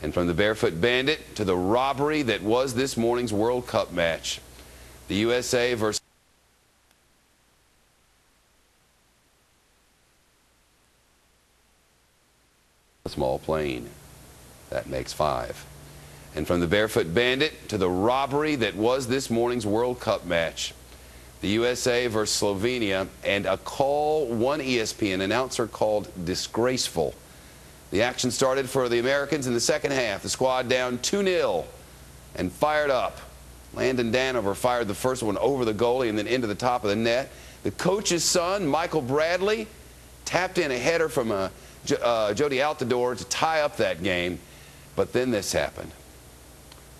And from the Barefoot Bandit to the robbery that was this morning's World Cup match, the USA versus a small plane. That makes 5. And from the Barefoot Bandit to the robbery that was this morning's World Cup match, the USA versus Slovenia, and a call one ESPN announcer called disgraceful. The action started for the Americans in the second half. The squad down 2-0 and fired up. Landon Danover fired the first one over the goalie and then into the top of the net. The coach's son, Michael Bradley, tapped in a header from Jody Altidore to tie up that game. But then this happened.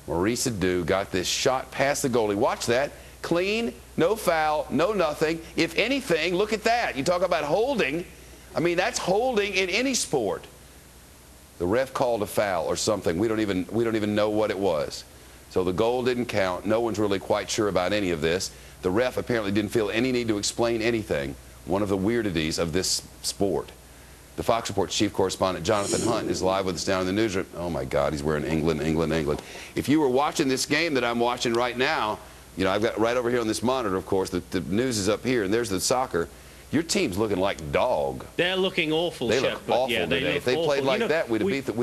Maurice Adu got this shot past the goalie. Watch that. Clean, no foul, no nothing. If anything, look at that. You talk about holding. I mean, that's holding in any sport. The ref called a foul or something. We don't even know what it was. So the goal didn't count. No one's really quite sure about any of this. The ref apparently didn't feel any need to explain anything. One of the weirdities of this sport. The Fox Report's chief correspondent, Jonathan Hunt, is live with us down in the newsroom. Oh, my God, he's wearing England, England, England. If you were watching this game that I'm watching right now, you know, I've got right over here on this monitor, of course, the news is up here, and there's the soccer. Your team's looking like dog. They're looking awful, They Shep, look awful yeah, today. If they played like that, we'd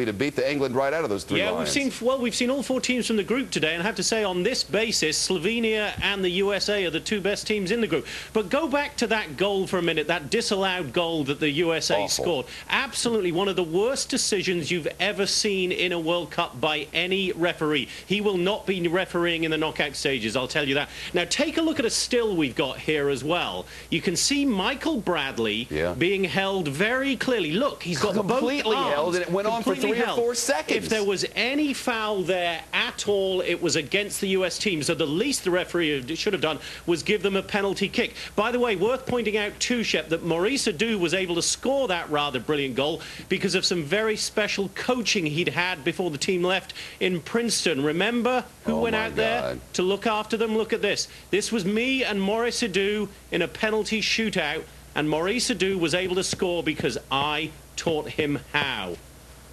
have beat the England right out of those 3 Lions. We've seen all 4 teams from the group today, and I have to say, on this basis, Slovenia and the USA are the 2 best teams in the group. But go back to that goal for a minute, that disallowed goal that the USA scored. Absolutely one of the worst decisions you've ever seen in a World Cup by any referee. He will not be refereeing in the knockout stages, I'll tell you that. Now, take a look at a still we've got here as well. You can see Michael Bradley being held very clearly. Look, he's got completely both arms, held, and it went on for 3 or 4 seconds. If there was any foul there at all, it was against the US team. So the least the referee should have done was give them a penalty kick. By the way, worth pointing out too, Shep, that Maurice Adu was able to score that rather brilliant goal because of some very special coaching he'd had before the team left in Princeton. Remember who went out there to look after them? Look at this. This was me and Maurice Adu in a penalty shootout. And Maurice Adu was able to score because I taught him how.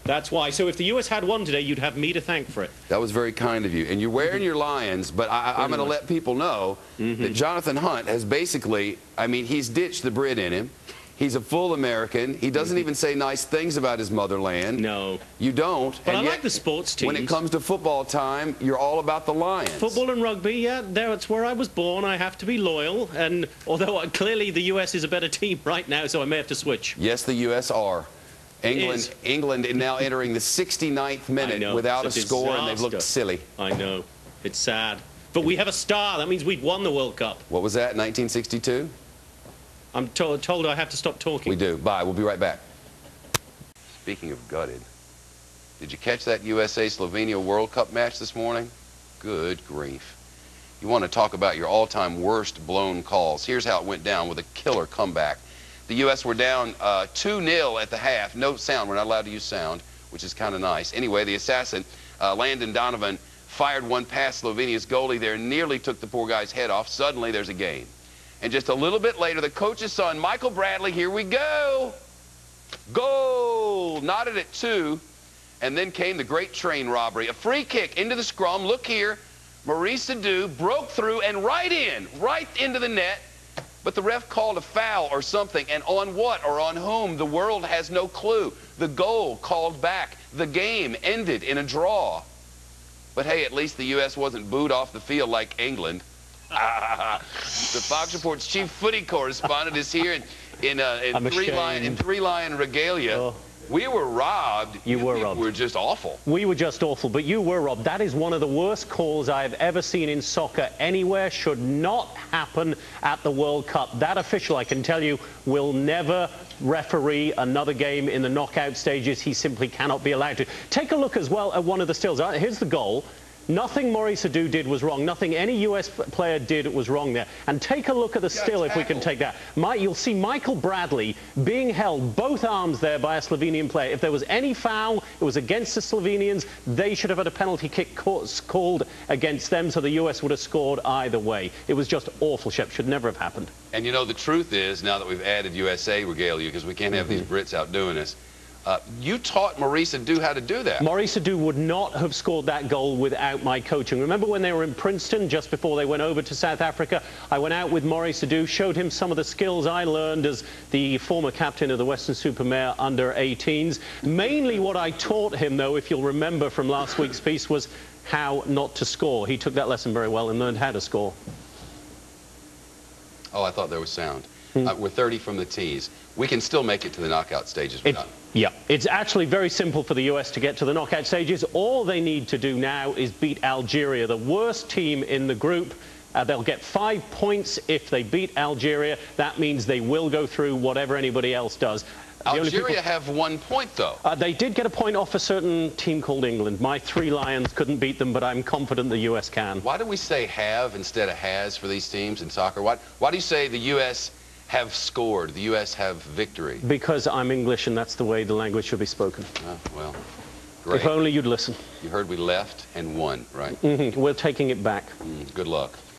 That's why. So if the US had won today, you'd have me to thank for it. That was very kind of you. And you're wearing your Lions, but I'm going to let people know that Jonathan Hunt has basically, I mean, he's ditched the Brit in him. He's a full American. He doesn't even say nice things about his motherland. No. You don't. But I like the sports teams. When it comes to football time, you're all about the Lions. Football and rugby, yeah, that's where I was born. I have to be loyal. And although clearly the US is a better team right now, so I may have to switch. Yes, the US are. England is now entering the 69th minute without a score, and they've looked silly. I know. It's sad. But we have a star. That means we've won the World Cup. What was that, 1962? I'm told I have to stop talking. We do. Bye. We'll be right back. Speaking of gutted, did you catch that USA-Slovenia World Cup match this morning? Good grief. You want to talk about your all-time worst blown calls. Here's how it went down with a killer comeback. The U.S. were down 2-0 at the half. No sound. We're not allowed to use sound, which is kind of nice. Anyway, the assassin, Landon Donovan, fired one past Slovenia's goalie there, nearly took the poor guy's head off. Suddenly, there's a game. And just a little bit later, the coach's son, Michael Bradley, here we go. Goal! Knotted at 2. And then came the great train robbery. A free kick into the scrum. Look here. Maurice Adu broke through and right into the net. But the ref called a foul or something. And on what or on whom, the world has no clue. The goal called back. The game ended in a draw. But hey, at least the U.S. wasn't booed off the field like England. The Fox Report's chief footy correspondent is here in three-lion regalia. Oh. We were robbed. You were robbed. We were just awful. We were just awful, but you were robbed. That is one of the worst calls I've ever seen in soccer anywhere. Should not happen at the World Cup. That official, I can tell you, will never referee another game in the knockout stages. He simply cannot be allowed to. Take a look as well at one of the stills. Here's the goal. Nothing Maurice Adu did was wrong. Nothing any U.S. player did was wrong there. And take a look at the still, if we can take that. You'll see Michael Bradley being held, both arms there, by a Slovenian player. If there was any foul, it was against the Slovenians. They should have had a penalty kick called against them, so the U.S. would have scored either way. It was just awful, Shep. Should never have happened. And you know, the truth is, now that we've added USA regalia, because we can't have these Brits outdoing us, You taught Maurice Adu how to do that. Maurice Adu would not have scored that goal without my coaching. Remember when they were in Princeton, just before they went over to South Africa? I went out with Maurice Adu, showed him some of the skills I learned as the former captain of the Western-super-Mare under-18s. Mainly what I taught him, though, if you'll remember from last week's piece, was how not to score. He took that lesson very well and learned how to score. Oh, I thought there was sound. We're 30 from the tees. We can still make it to the knockout stages. Yeah, it's actually very simple for the US to get to the knockout stages. All they need to do now is beat Algeria, the worst team in the group. They'll get 5 points if they beat Algeria. That means they will go through whatever anybody else does. Algeria have 1 point, though. They did get a point off a certain team called England. My three Lions couldn't beat them, but I'm confident the US can. Why do we say have instead of has for these teams in soccer? Why do you say the US have scored, the U.S. have victory? Because I'm English and that's the way the language should be spoken. Oh, well, great. If only you'd listen. You heard we left and won, right? We're taking it back. Good luck.